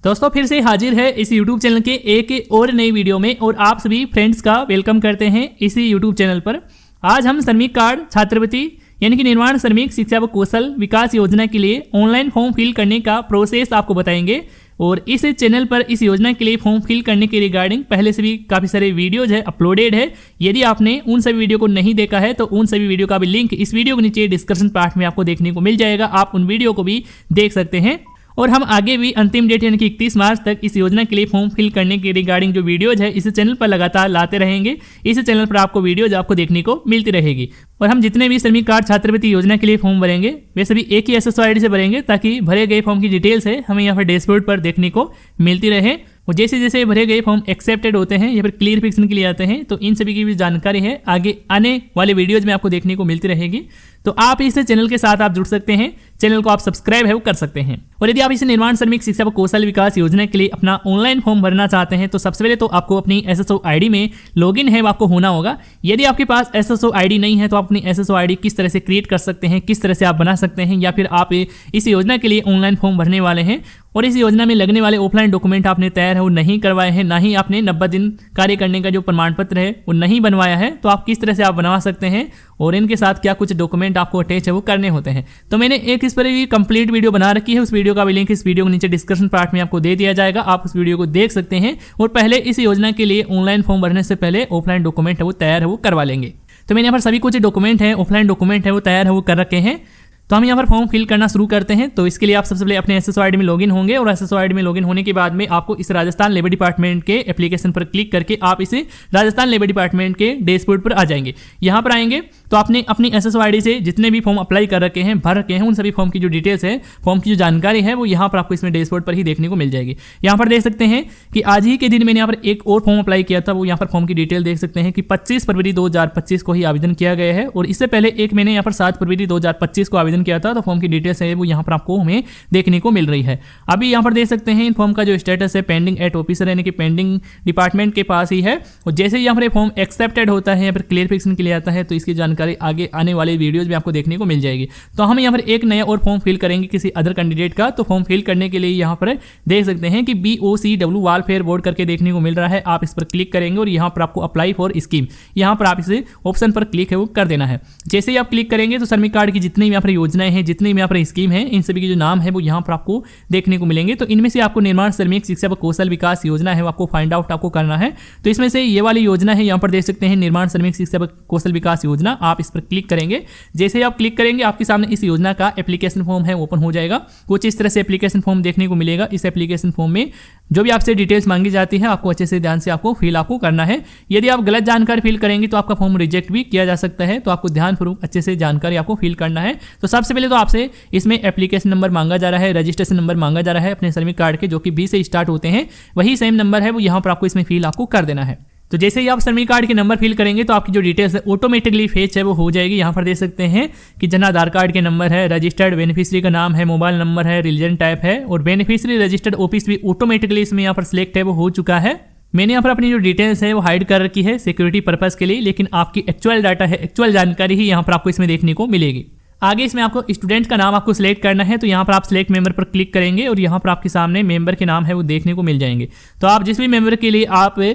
दोस्तों फिर से हाजिर है इस YouTube चैनल के एक और नई वीडियो में और आप सभी फ्रेंड्स का वेलकम करते हैं इसी YouTube चैनल पर। आज हम श्रमिक कार्ड छात्रवृत्ति यानी कि निर्माण श्रमिक शिक्षा व कौशल विकास योजना के लिए ऑनलाइन फॉर्म फिल करने का प्रोसेस आपको बताएंगे। और इस चैनल पर इस योजना के लिए फॉर्म फिल करने के रिगार्डिंग पहले से भी काफ़ी सारे वीडियोज है अपलोडेड है। यदि आपने उन सभी वीडियो को नहीं देखा है तो उन सभी वीडियो का भी लिंक इस वीडियो के नीचे डिस्क्रिप्शन पार्ट में आपको देखने को मिल जाएगा, आप उन वीडियो को भी देख सकते हैं। और हम आगे भी अंतिम डेट यानी कि 31 मार्च तक इस योजना के लिए फॉर्म फिल करने के रिगार्डिंग जो वीडियोज है इस चैनल पर लगातार लाते रहेंगे। इस चैनल पर आपको वीडियोज आपको देखने को मिलती रहेगी। और हम जितने भी श्रमिक कार्ड छात्रवृत्ति योजना के लिए फॉर्म भरेंगे वे सभी एक ही SSO ID से भरेंगे ताकि भरे गए फॉर्म की डिटेल्स है हमें यहाँ पर डैशबोर्ड पर देखने को मिलती रहे। और जैसे जैसे भरे गए फॉर्म एक्सेप्टेड होते हैं या फिर क्लियरिफिकेशन के लिए आते हैं तो इन सभी की भी जानकारी है आगे आने वाले वीडियोज में आपको देखने को मिलती रहेगी। तो आप इस चैनल के साथ आप जुड़ सकते हैं, चैनल को आप सब्सक्राइब है वो कर सकते हैं। और यदि आप इस निर्माण श्रमिक शिक्षा व कौशल विकास योजना के लिए अपना ऑनलाइन फॉर्म भरना चाहते हैं तो सबसे पहले तो आपको अपनी SSO ID में लॉगिन है वो आपको होना होगा। यदि आपके पास SSO ID नहीं है तो आप अपनी SSO ID किस तरह से क्रिएट कर सकते हैं, किस तरह से आप बना सकते हैं, या फिर आप इस योजना के लिए ऑनलाइन फॉर्म भरने वाले हैं और इस योजना में लगने वाले ऑफलाइन डॉक्यूमेंट आपने तैयार है वो नहीं करवाए हैं, ना ही आपने 90 दिन कार्य करने का जो प्रमाण पत्र है वो नहीं बनवाया है, तो आप किस तरह से आप बनवा सकते हैं और इनके साथ क्या कुछ डॉक्यूमेंट आपको अटैच है वो करने होते हैं। तो मैंने एक इस पर भी कंप्लीट वीडियो बना रखी है, उस वीडियो का भी लिंक इस वीडियो के नीचे डिस्क्रिप्शन पार्ट में आपको दे दिया जाएगा, आप उस वीडियो को देख सकते हैं। और पहले इस योजना के लिए ऑनलाइन फॉर्म भरने से पहले ऑफलाइन डॉक्यूमेंट है वो तैयार है वो करवा लेंगे। तो मैंने यहाँ पर सभी कुछ डॉक्यूमेंट है ऑफलाइन डॉक्यूमेंट है वो तैयार है वो कर रखे हैं। तो हम यहाँ पर फॉर्म फिल करना शुरू करते हैं। तो इसके लिए आप सबसे पहले अपने SSO ID में लॉगिन होंगे और SSO ID में लॉगिन होने के बाद में आपको इस राजस्थान लेबर डिपार्टमेंट के एप्लीकेशन पर क्लिक करके आप इसे राजस्थान लेबर डिपार्टमेंट के डैशबोर्ड पर आ जाएंगे। यहाँ पर आएंगे तो आपने अपनी SSO ID से जितने भी फॉर्म अप्लाई कर रखे हैं भर रखे हैं उन सभी फॉर्म की जो डिटेल्स है, फॉर्म की जो जानकारी है वो यहाँ पर आपको इसमें डैशबोर्ड पर ही देखने को मिल जाएगी। यहाँ पर देख सकते हैं कि आज ही के दिन मैंने यहाँ पर एक और फॉर्म अप्लाई किया था, वो यहाँ पर फॉर्म की डिटेल देख सकते हैं कि 25 फरवरी 2025 को ही आवेदन किया गया है। और इससे पहले एक मैंने यहाँ पर 7 फरवरी 2025 को आवेदन किया था, तो फॉर्म की डिटेल्स है वो यहाँ पर आपको हमें देखने को मिल रही है। अभी यहाँ पर देख सकते हैं इन फॉर्म का जो स्टेटस है पेंडिंग एट ऑफिसर यानी कि पेंडिंग डिपार्टमेंट के पास ही है। और जैसे ही यहाँ पर फॉर्म एक्सेप्टेड होता है या फिर क्लियरिफिकेशन के लिए आता है तो इसकी जानकारी आगे आने वाले वीडियोज में आपको देखने को मिल जाएगी। तो हम यहाँ पर एक नया और फॉर्म फिल करेंगे किसी अदर कैंडिडेट का। तो फॉर्म फिल करने के लिए यहाँ पर देख सकते हैं कि BOCW वेलफेयर बोर्ड करके देखने को मिल रहा है, आप इस पर क्लिक करेंगे और यहाँ पर आपको अप्लाई फॉर स्कीम, यहाँ पर आप इसे ऑप्शन पर क्लिक है वो कर देना है। जैसे ही आप क्लिक करेंगे तो श्रमिक कार्ड की जितनी भी यहाँ पर योजनाएं हैं, जितनी भी यहाँ पर स्कीम है, इन सभी के जो नाम है वो यहाँ पर आपको देखने को मिलेंगे। तो इनमें से आपको निर्माण श्रमिक शिक्षा व कौशल विकास योजना है वो आपको फाइंड आउट आपको करना है। तो इसमें से ये वाली योजना है, यहाँ पर देख सकते हैं निर्माण श्रमिक शिक्षा व कौशल विकास योजना, आप इस पर क्लिक करेंगे। जैसे ही आप क्लिक करेंगे आपके सामने इस योजना का एप्लीकेशन फॉर्म है ओपन हो जाएगा। कुछ इस तरह से एप्लीकेशन फॉर्म देखने को मिलेगा। इस एप्लीकेशन फॉर्म में जो भी आपसे डिटेल्स मांगी जाती है आपको अच्छे से ध्यान से आपको फिल आपको करना है। यदि आप गलत जानकारी फिल करेंगे तो आपका फॉर्म रिजेक्ट भी किया जा सकता है, तो आपको ध्यानपूर्वक अच्छे से जानकारी आपको फिल करना है। तो सबसे पहले तो आपसे इसमें एप्लीकेशन नंबर मांगा जा रहा है, रजिस्ट्रेशन नंबर मांगा जा रहा है अपने श्रमिक कार्ड के, जो कि 20 से स्टार्ट होते हैं, वही सेम नंबर है वो यहाँ पर आपको इसमें फिल आपको कर देना है। तो जैसे ही आप श्रमिक कार्ड के नंबर फिल करेंगे तो आपकी जो डिटेल्स है ऑटोमेटिकली फेच है वो हो जाएगी। यहाँ पर देख सकते हैं कि जन आधार कार्ड के नंबर है, रजिस्टर्ड बेनिफिशियरी का नाम है, मोबाइल नंबर है, रिलीजन टाइप है और बेनिफिशियरी रजिस्टर्ड ऑफिस भी ऑटोमेटिकली इसमें यहाँ पर सिलेक्ट है वो हो चुका है। मैंने यहाँ पर अपनी जो डिटेल्स है वो हाइड कर रखी है सिक्योरिटी पर्पज के लिए, लेकिन आपकी एक्चुअल डाटा है, एक्चुअल जानकारी ही यहाँ पर आपको इसमें देखने को मिलेगी। आगे इसमें आपको स्टूडेंट का नाम आपको सिलेक्ट करना है, तो यहाँ पर आप सिलेक्ट मेंबर पर क्लिक करेंगे और यहाँ पर आपके सामने मेंबर के नाम है वो देखने को मिल जाएंगे। तो आप जिस भी मेंबर के लिए आप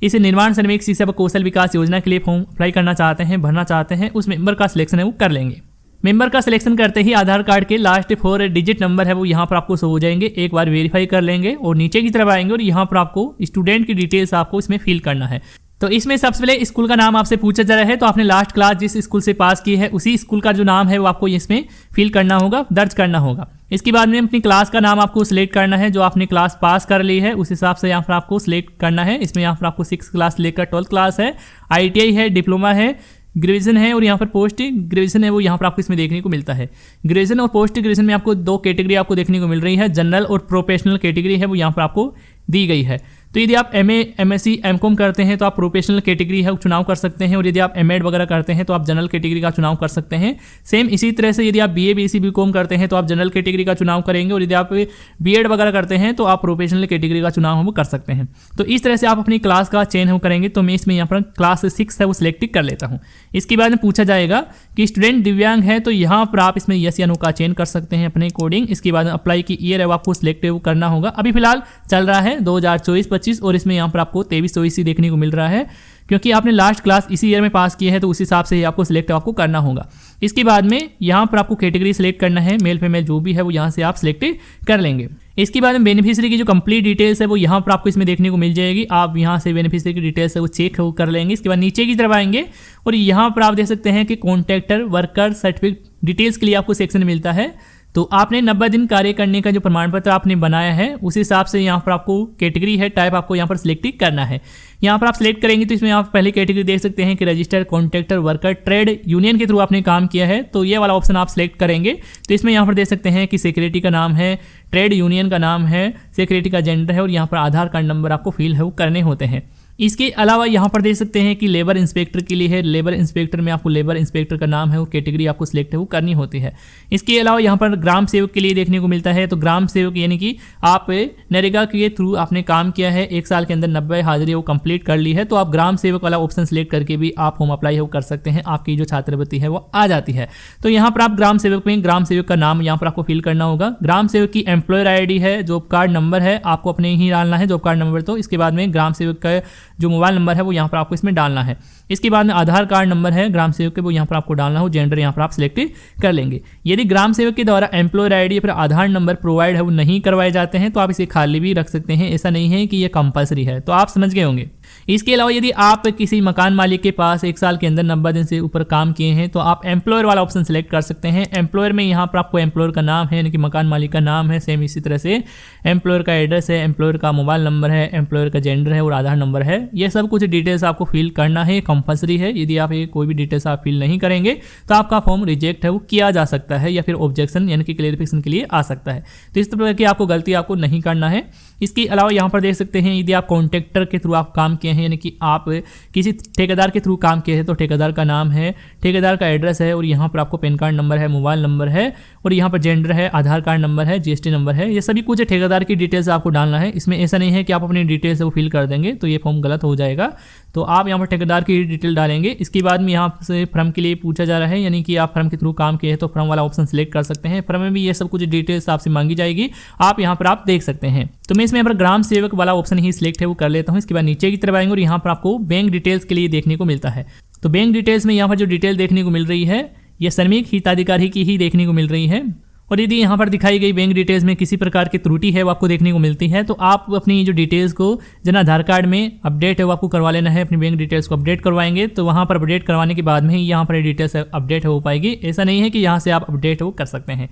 इस निर्माण श्रमिक शिक्षा व कौशल विकास योजना के लिए फॉर्म अप्लाई करना चाहते हैं, भरना चाहते हैं, उस मेंबर का सिलेक्शन है वो कर लेंगे। मेंबर का सिलेक्शन करते ही आधार कार्ड के लास्ट 4 डिजिट नंबर है वो यहाँ पर आपको शो हो जाएंगे। एक बार वेरीफाई कर लेंगे और नीचे की तरफ आएंगे और यहाँ पर आपको स्टूडेंट की डिटेल्स आपको इसमें फिल करना है। तो इसमें सबसे पहले स्कूल का नाम आपसे पूछा जा रहा है, तो आपने लास्ट क्लास जिस स्कूल से पास की है उसी स्कूल का जो नाम है वो आपको इसमें फिल करना होगा, दर्ज करना होगा। इसके बाद में अपनी क्लास का नाम आपको सिलेक्ट करना है, जो आपने क्लास पास कर ली है उस हिसाब से यहाँ पर आपको सिलेक्ट करना है। इसमें यहाँ पर आपको 6 क्लास लेकर 12th क्लास है, ITI है, डिप्लोमा है, ग्रेजुएशन है और यहाँ पर पोस्ट ग्रेजुएशन है वो यहाँ पर आपको इसमें देखने को मिलता है। ग्रेजुएशन और पोस्ट ग्रेजुएशन में आपको 2 कैटेगरी आपको देखने को मिल रही है, जनरल और प्रोफेशनल कैटेगरी है वो यहाँ पर आपको दी गई है। तो यदि आप MA, MSc, MCOM करते हैं तो आप प्रोफेशनल कैटेगरी है चुनाव कर सकते हैं, और यदि आप M.Ed वगैरह करते हैं तो आप जनरल कैटेगरी का चुनाव कर सकते हैं। सेम इसी तरह से यदि आप BA, BSc, BCom करते हैं तो आप जनरल कैटेगरी का चुनाव करेंगे, और यदि आप B.Ed वगैरह करते हैं तो आप प्रोफेशनल कैटेगरी का चुनाव हम कर सकते हैं। तो इस तरह से आप अपनी क्लास का चयन हम करेंगे। तो मैं इसमें यहाँ पर क्लास 6 है वो सिलेक्ट कर लेता हूँ। इसके बाद में पूछा जाएगा कि स्टूडेंट दिव्यांग है, तो यहाँ पर आप इसमें यस या नो का चयन कर सकते हैं अपने अकॉर्डिंग। इसके बाद अप्लाई की ईयर है वो आपको सिलेक्ट करना होगा। अभी फिलहाल चल रहा है 2024-25, और इसमें यहाँ पर आपको 23-24 ही देखने को मिल रहा है, क्योंकि आपने लास्ट क्लास इसी ईयर में पास किया है तो उस हिसाब से ही आपको सिलेक्ट आपको करना होगा। इसके बाद में यहाँ पर आपको कैटेगरी सिलेक्ट करना है, मेल फीमेल जो भी है वो यहाँ से आप सिलेक्ट कर लेंगे। इसके बाद में बेनिफिशियरी की जो कंप्लीट डिटेल्स है वो यहाँ पर आपको इसमें देखने को मिल जाएगी। आप यहाँ से बेनिफिशियरी की डिटेल्स है वो चेक कर लेंगे। इसके बाद नीचे की तरफ आएंगे और यहाँ पर आप देख सकते हैं कि कॉन्ट्रैक्टर वर्कर सर्टिफिकेट डिटेल्स के लिए आपको सेक्शन मिलता है। तो आपने 90 दिन कार्य करने का जो प्रमाण पत्र आपने बनाया है उस हिसाब से यहाँ पर आपको कैटेगरी है टाइप आपको यहाँ पर सिलेक्ट करना है। यहाँ पर आप सिलेक्ट करेंगे तो इसमें आप पहले कैटेगरी देख सकते हैं कि registered contractor worker trade union के थ्रू आपने काम किया है, तो ये वाला ऑप्शन आप सिलेक्ट करेंगे। तो इसमें यहाँ पर देख सकते हैं कि सेक्रेटरी का नाम है, ट्रेड यूनियन का नाम है, सेक्रेटरी का जेंडर है, और यहाँ पर आधार कार्ड नंबर आपको फिल है वो करने होते हैं। इसके अलावा यहाँ पर देख सकते हैं कि लेबर इंस्पेक्टर के लिए है, लेबर इंस्पेक्टर में आपको लेबर इंस्पेक्टर का नाम है और कैटेगरी आपको सिलेक्ट है वो करनी होती है। इसके अलावा यहाँ पर ग्राम सेवक के लिए देखने को मिलता है। तो ग्राम सेवक यानी कि आप नरेगा के थ्रू आपने काम किया है, 1 साल के अंदर 90 हाजिरी वो कंप्लीट कर ली है, तो आप ग्राम सेवक वाला ऑप्शन सिलेक्ट करके भी आप होम अप्लाई हो कर सकते हैं, आपकी जो छात्रवृत्ति है वो आ जाती है। तो यहाँ पर आप ग्राम सेवक में ग्राम सेवक का नाम यहाँ पर आपको फिल करना होगा। ग्राम सेवक की एम्प्लॉयर ID है, जॉब कार्ड नंबर है आपको अपने ही डालना है, जॉब कार्ड नंबर। तो इसके बाद में ग्राम सेवक का जो मोबाइल नंबर है वो यहाँ पर आपको इसमें डालना है। इसके बाद में आधार कार्ड नंबर है ग्राम सेवक के, वो यहाँ पर आपको डालना हो, जेंडर यहाँ पर आप सिलेक्ट कर लेंगे। यदि ग्राम सेवक के द्वारा एम्प्लॉयर ID या फिर आधार नंबर प्रोवाइड है वो नहीं करवाए जाते हैं तो आप इसे खाली भी रख सकते हैं, ऐसा नहीं है कि ये कंपलसरी है। तो आप समझ गए होंगे। इसके अलावा यदि आप किसी मकान मालिक के पास 1 साल के अंदर 90 दिन से ऊपर काम किए हैं तो आप एम्प्लॉयर वाला ऑप्शन सेलेक्ट कर सकते हैं। एम्प्लॉयर में यहाँ पर आपको एम्प्लॉयर का नाम है यानी कि मकान मालिक का नाम है, सेम इसी तरह से एम्प्लॉयर का एड्रेस है, एम्प्लॉयर का मोबाइल नंबर है, एम्प्लॉयर का जेंडर है और आधार नंबर है। ये सब कुछ डिटेल्स आपको फिल करना है, कंपलसरी है। यदि आप ये कोई भी डिटेल्स आप फिल नहीं करेंगे तो आपका फॉर्म रिजेक्ट है वो किया जा सकता है या फिर ऑब्जेक्शन यानी कि क्लेरिफिकेशन के लिए आ सकता है। तो इस तरह की आपको गलती आपको नहीं करना है। इसके अलावा यहाँ पर देख सकते हैं यदि आप कॉन्ट्रैक्टर के थ्रू आप काम किए हैं यानी कि आप किसी ठेकेदार के थ्रू काम किए हैं तो ठेकेदार का नाम है, ठेकेदार का एड्रेस है और यहाँ पर आपको पैन कार्ड नंबर है, मोबाइल नंबर है और यहाँ पर जेंडर है, आधार कार्ड नंबर है, GST नंबर है। ये सभी कुछ ठेकेदार की डिटेल्स आपको डालना है। इसमें ऐसा नहीं है कि आप अपनी डिटेल्स वो फिल कर देंगे तो ये फॉर्म गलत हो जाएगा। तो आप यहाँ पर ठेकेदार की डिटेल डालेंगे। इसके बाद में यहाँ से फर्म के लिए पूछा जा रहा है यानी कि आप फर्म के थ्रू काम किए हैं तो फर्म वाला ऑप्शन सिलेक्ट कर सकते हैं। फर्म में भी ये सब कुछ डिटेल्स आपसे मांगी जाएगी, आप यहाँ पर आप देख सकते हैं। तो मैं इसमें यहाँ पर ग्राम सेवक वाला ऑप्शन ही सिलेक्ट है वो कर लेता हूँ। इसके बाद नीचे की तरफ आएंगे और यहाँ पर आपको बैंक डिटेल्स के लिए देखने को मिलता है। तो बैंक डिटेल्स में यहाँ पर जो डिटेल देखने को मिल रही है ये श्रमिक हिताधिकारी की ही देखने को मिल रही है। और यदि यहाँ पर दिखाई गई बैंक डिटेल्स में किसी प्रकार की त्रुटि है वो आपको देखने को मिलती है तो आप अपनी जो डिटेल्स को जन आधार कार्ड में अपडेट है वो आपको करवा लेना है। अपनी बैंक डिटेल्स को अपडेट करवाएंगे तो वहाँ पर अपडेट करवाने के बाद में ही यहाँ पर डिटेल्स अपडेट हो पाएगी। ऐसा नहीं है कि यहाँ से आप अपडेट वो कर सकते हैं।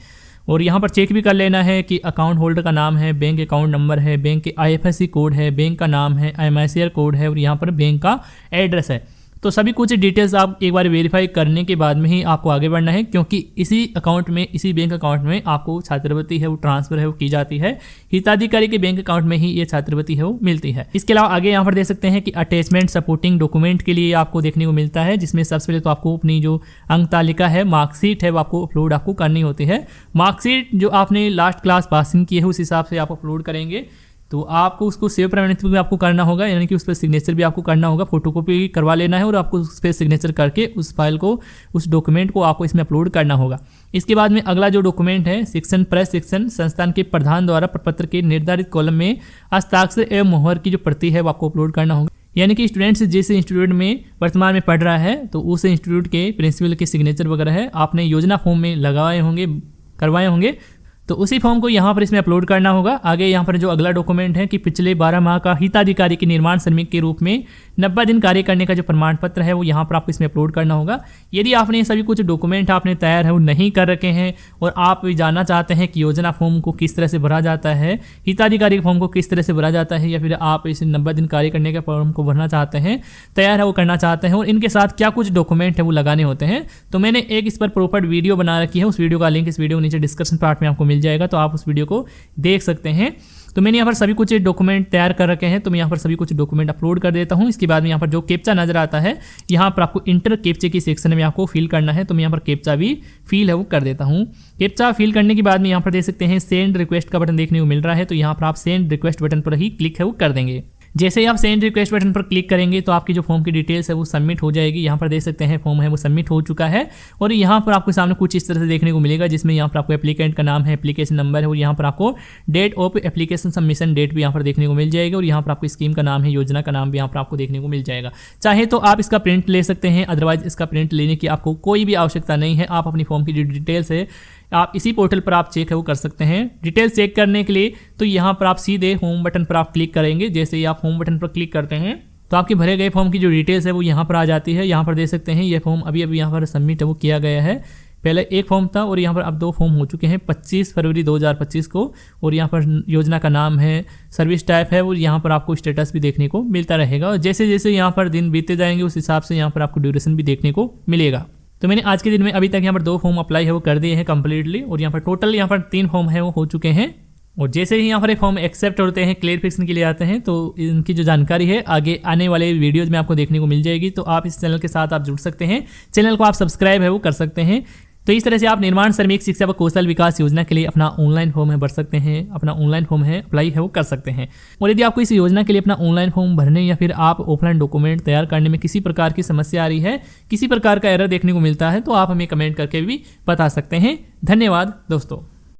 और यहाँ पर चेक भी कर लेना है कि अकाउंट होल्डर का नाम है, बैंक अकाउंट नंबर है, बैंक के IFSC कोड है, बैंक का नाम है, IMICR कोड है और यहाँ पर बैंक का एड्रेस है। तो सभी कुछ डिटेल्स आप एक बार वेरीफाई करने के बाद में ही आपको आगे बढ़ना है क्योंकि इसी अकाउंट में, इसी बैंक अकाउंट में आपको छात्रवृत्ति है वो ट्रांसफर है वो की जाती है। हिताधिकारी के बैंक अकाउंट में ही ये छात्रवृत्ति है वो मिलती है। इसके अलावा आगे यहाँ पर देख सकते हैं कि अटैचमेंट सपोर्टिंग डॉक्यूमेंट के लिए आपको देखने को मिलता है, जिसमें सबसे पहले तो आपको अपनी जो अंक तालिका है, मार्कशीट है वो आपको अपलोड आपको करनी होती है। मार्कशीट जो आपने लास्ट क्लास पासिंग की है उस हिसाब से आप अपलोड करेंगे तो आपको उसको सेव प्रमाणित भी आपको करना होगा यानी कि उस पर सिग्नेचर भी आपको करना होगा, फोटोकॉपी करवा लेना है और आपको उस पर सिग्नेचर करके उस फाइल को, उस डॉक्यूमेंट को आपको इसमें अपलोड करना होगा। इसके बाद में अगला जो डॉक्यूमेंट है शिक्षण प्रशिक्षण संस्थान के प्रधान द्वारा प्रपत्र के निर्धारित कॉलम में हस्ताक्षर एवं मोहर की जो प्रति है वो आपको अपलोड करना होगा। यानी कि स्टूडेंट्स जिस इंस्टीट्यूट में वर्तमान में पढ़ रहा है तो उस इंस्टीट्यूट के प्रिंसिपल के सिग्नेचर वगैरह है आपने योजना फॉर्म में लगाए होंगे, करवाए होंगे, तो उसी फॉर्म को यहाँ पर इसमें अपलोड करना होगा। आगे यहाँ पर जो अगला डॉक्यूमेंट है कि पिछले 12 माह का हिताधिकारी के निर्माण श्रमिक के रूप में 90 दिन कार्य करने का जो प्रमाण पत्र है वो यहाँ पर आपको इसमें अपलोड करना होगा। यदि आपने ये सभी कुछ डॉक्यूमेंट आपने तैयार है वो नहीं कर रखे हैं और आप जानना चाहते हैं कि योजना फॉर्म को किस तरह से भरा जाता है, हिताधिकारी के फॉर्म को किस तरह से भरा जाता है, या फिर आप इसे 90 दिन कार्य करने के फॉर्म को भरना चाहते हैं, तैयार है वो करना चाहते हैं और इनके साथ क्या कुछ डॉक्यूमेंट है वो लगाने होते हैं, तो मैंने एक इस पर प्रॉपर वीडियो बना रखी है। उस वीडियो का लिंक इस वीडियो के नीचे डिस्क्रिप्शन पार्ट में आपको मिल जाएगा, तो आप उस वीडियो को देख सकते हैं। तो मैंने यहाँ पर सभी कुछ डॉक्यूमेंट तैयार कर रखे हैं, तो मैं यहाँ पर सभी कुछ डॉक्यूमेंट अपलोड कर देता हूँ। इसके बाद में यहाँ पर जो कैप्चा नजर आता है, यहाँ पर आपको इंटर कैप्चे की सेक्शन में आपको फिल करना है, तो मैं यहाँ पर कैप्चा भी फिल है वो कर देता हूँ। कैप्चा फिल करने के बाद में यहाँ पर देख सकते हैं सेंड रिक्वेस्ट का बटन देखने को मिल रहा है, तो यहाँ पर आप सेंड रिक्वेस्ट बटन पर ही क्लिक है वो कर देंगे। जैसे ही आप सेंड रिक्वेस्ट बटन पर क्लिक करेंगे तो आपकी जो फॉर्म की डिटेल्स है वो सबमिट हो जाएगी। यहाँ पर देख सकते हैं फॉर्म है वो सबमिट हो चुका है और यहाँ पर आपके सामने कुछ इस तरह से देखने को मिलेगा, जिसमें यहाँ पर आपको एप्लीकेंट का नाम है, एप्लीकेशन नंबर है और यहाँ पर आपको date of application submission date भी यहाँ पर देखने को मिल जाएगा और यहाँ पर आपको स्कीम का नाम है, योजना का नाम भी यहाँ पर आपको देखने को मिल जाएगा। चाहे तो आप इसका प्रिंट ले सकते हैं, अदरवाइज इसका प्रिंट लेने की आपको कोई भी आवश्यकता नहीं है। आप अपनी फॉर्म की जो डिटेल्स है आप इसी पोर्टल पर आप चेक है वो कर सकते हैं। डिटेल्स चेक करने के लिए तो यहाँ पर आप सीधे होम बटन पर आप क्लिक करेंगे। जैसे ही आप होम बटन पर क्लिक करते हैं तो आपके भरे गए फॉर्म की जो डिटेल्स है वो यहाँ पर आ जाती है। यहाँ पर देख सकते हैं ये फॉर्म अभी यहाँ पर सबमिट है वो किया गया है। पहले एक फॉर्म था और यहाँ पर अब 2 फॉर्म हो चुके हैं 25 फरवरी 2025 को। और यहाँ पर योजना का नाम है, सर्विस टाइप है और यहाँ पर आपको स्टेटस भी देखने को मिलता रहेगा। और जैसे जैसे यहाँ पर दिन बीतते जाएंगे उस हिसाब से यहाँ पर आपको ड्यूरेशन भी देखने को मिलेगा। तो मैंने आज के दिन में अभी तक यहाँ पर 2 फॉर्म अप्लाई है वो कर दिए हैं कंप्लीटली और यहाँ पर टोटल यहाँ पर 3 फॉर्म है वो हो चुके हैं। और जैसे ही यहाँ पर एक फॉर्म एक्सेप्ट होते हैं, क्लियरफिकेशन के लिए आते हैं, तो इनकी जो जानकारी है आगे आने वाले वीडियोज में आपको देखने को मिल जाएगी। तो आप इस चैनल के साथ आप जुड़ सकते हैं, चैनल को आप सब्सक्राइब है वो कर सकते हैं। तो इस तरह से आप निर्माण श्रमिक शिक्षा व कौशल विकास योजना के लिए अपना ऑनलाइन फॉर्म है भर सकते हैं, अपना ऑनलाइन फॉर्म है अप्लाई है वो कर सकते हैं। और यदि आपको इस योजना के लिए अपना ऑनलाइन फॉर्म भरने या फिर आप ऑफलाइन डॉक्यूमेंट तैयार करने में किसी प्रकार की समस्या आ रही है, किसी प्रकार का एरर देखने को मिलता है, तो आप हमें कमेंट करके भी बता सकते हैं। धन्यवाद दोस्तों।